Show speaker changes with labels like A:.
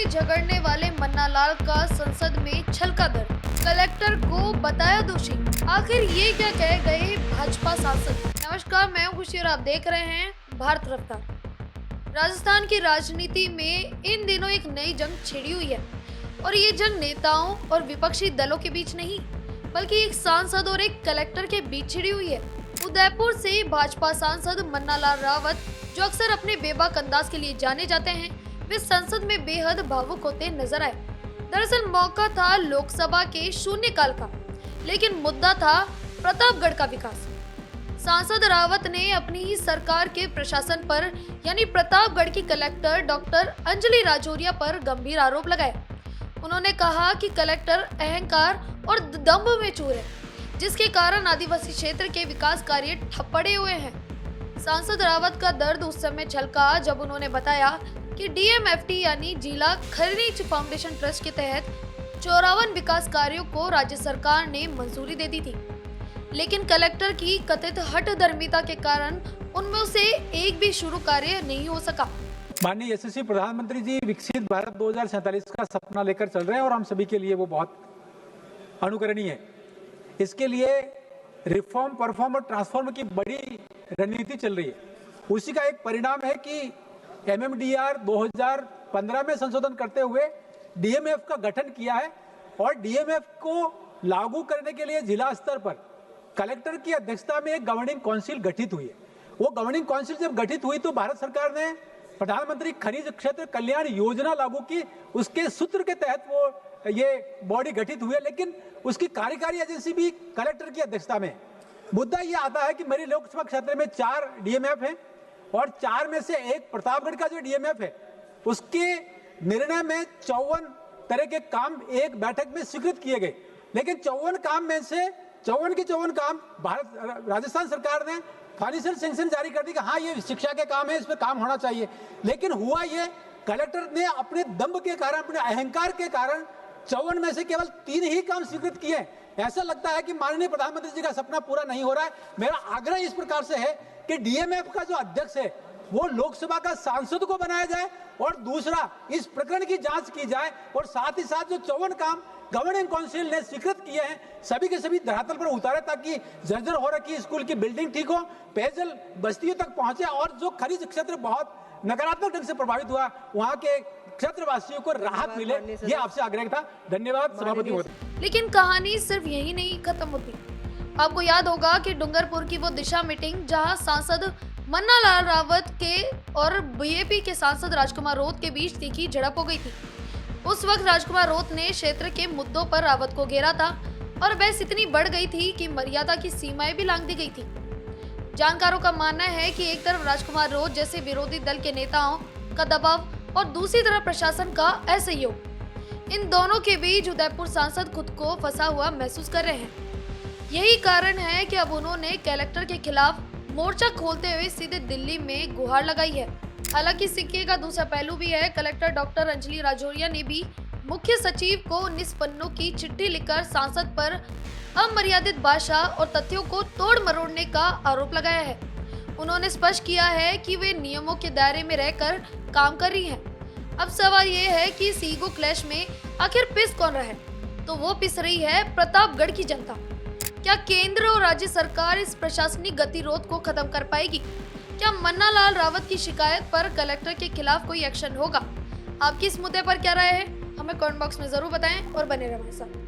A: झगड़ने वाले मन्ना लाल का संसद में छलका दर्द, कलेक्टर को बताया दोषी। आखिर ये क्या कह गए भाजपा सांसद। नमस्कार, मैं हूं खुशी और आप देख रहे हैं भारत रफ्तार। राजस्थान की राजनीति में इन दिनों एक नई जंग छिड़ी हुई है और ये जंग नेताओं और विपक्षी दलों के बीच नहीं बल्कि एक सांसद और एक कलेक्टर के बीच छिड़ी हुई है। उदयपुर से भाजपा सांसद मन्ना लाल रावत, जो अक्सर अपने बेबाक अंदाज के लिए जाने जाते हैं, वे संसद में बेहद भावुक होते नजर आए। दरअसल मौका था लोकसभा के शून्यकाल का, लेकिन मुद्दा था प्रतापगढ़ का विकास। सांसद रावत ने अपनी ही सरकार के प्रशासन पर यानी प्रतापगढ़ की कलेक्टर डॉक्टर अंजलि राजौरिया पर गंभीर आरोप लगाए। उन्होंने कहा कि कलेक्टर अहंकार और दंभ में चूर है, जिसके कारण आदिवासी क्षेत्र के विकास कार्य ठप पड़े हुए हैं। सांसद रावत का दर्द उस समय छलका जब उन्होंने बताया कि डीएमएफटी यानी जिला खनिज फाउंडेशन ट्रस्ट के तहत 54 विकास कार्यों को राज्य सरकार ने मंजूरी दे दी थी, लेकिन कलेक्टर की कथित हठधर्मिता के कारण उनमें से एक भी शुरू कार्य नहीं हो सका।
B: माननीय यशस्वी प्रधानमंत्री जी विकसित भारत 2047 का सपना लेकर चल रहे हैं और हम सभी के लिए वो बहुत अनुकरणीय है। इसके लिए रिफॉर्म, परफॉर्म और ट्रांसफॉर्म की बड़ी रणनीति चल रही है। उसी का एक परिणाम है कि एमएमडीआर 2015 में संशोधन करते हुए डीएमएफ का गठन किया है और डीएमएफ को लागू करने के लिए जिला स्तर पर कलेक्टर की अध्यक्षता में एक गवर्निंग काउंसिल गठित हुई है। वो गवर्निंग काउंसिल जब गठित हुई तो भारत सरकार ने प्रधानमंत्री खनिज क्षेत्र कल्याण योजना लागू की। उसके सूत्र के तहत वो ये बॉडी गठित हुई है, लेकिन उसकी कार्यकारी एजेंसी भी कलेक्टर की अध्यक्षता में। मुद्दा ये आता है कि मेरे लोकसभा क्षेत्र में 4 डीएमएफ हैं और 4 में से एक प्रतापगढ़ का जो डीएमएफ है उसके निर्णय में 54 तरह के काम एक बैठक में स्वीकृत किए गए, लेकिन 54 काम में से 54 के 54 काम राजस्थान सरकार ने फाइनेंशियल सैंक्शन जारी कर दी कि हाँ ये शिक्षा के काम है, इस पर काम होना चाहिए। लेकिन हुआ ये, कलेक्टर ने अपने दंभ के कारण, अपने अहंकार के कारण 54 में से केवल 3 ही काम स्वीकृत किए। ऐसा लगता है कि माननीय प्रधानमंत्री जी का सपना पूरा नहीं हो रहा है। मेरा आग्रह इस प्रकार से है कि डीएमएफ का जो अध्यक्ष है वो लोकसभा का सांसद को बनाया जाए और दूसरा इस प्रकरण की जांच की जाए और साथ ही साथ जो 54 काम गवर्निंग काउंसिल ने स्वीकृत किए हैं सभी के सभी धरातल पर उतारे, ताकि जर्जर हो रखी स्कूल की बिल्डिंग ठीक हो, पेयजल बस्तियों तक पहुंचे और जो खनिज क्षेत्र बहुत नकारात्मक ढंग से प्रभावित हुआ वहां के क्षेत्रवासियों को राहत मिले। ये आपसे आग्रह था। धन्यवाद सभापति महोदय।
A: लेकिन कहानी सिर्फ यही नहीं खत्म होती। आपको याद होगा कि डूंगरपुर की वो दिशा मीटिंग जहां सांसद मन्ना लाल रावत के और बीजेपी के सांसद राजकुमार रोत के बीच तीखी झड़प हो गई थी। उस वक्त राजकुमार रोत ने क्षेत्र के मुद्दों पर रावत को घेरा था और बहस इतनी बढ़ गई थी कि मर्यादा की सीमाएं भी लांघ दी गई थी। जानकारों का मानना है कि एक तरफ राजकुमार रोत जैसे विरोधी दल के नेताओं का दबाव और दूसरी तरफ प्रशासन का असहयोग, इन दोनों के बीच उदयपुर सांसद खुद को फंसा हुआ महसूस कर रहे हैं। यही कारण है कि अब उन्होंने कलेक्टर के खिलाफ मोर्चा खोलते हुए सीधे दिल्ली में गुहार लगाई है। हालांकि सिक्के का दूसरा पहलू भी है। कलेक्टर डॉक्टर अंजलि राजौरिया ने भी मुख्य सचिव को 19 पन्नों की चिट्ठी लिखकर सांसद पर अमर्यादित भाषा और तथ्यों को तोड़ मरोड़ने का आरोप लगाया है। उन्होंने स्पष्ट किया है कि वे नियमों के दायरे में रहकर काम कर रही हैं। अब सवाल ये है कि इस ईगो क्लैश में आखिर पिस कौन रहा है? तो वो पिस रही है प्रतापगढ़ की जनता। क्या केंद्र और राज्य सरकार इस प्रशासनिक गतिरोध को खत्म कर पाएगी? क्या मन्ना लाल रावत की शिकायत पर कलेक्टर के खिलाफ कोई एक्शन होगा? आपकी इस मुद्दे पर क्या राय है? हमें कमेंट बॉक्स में जरूर बताएं और बने रहें हमारे साथ।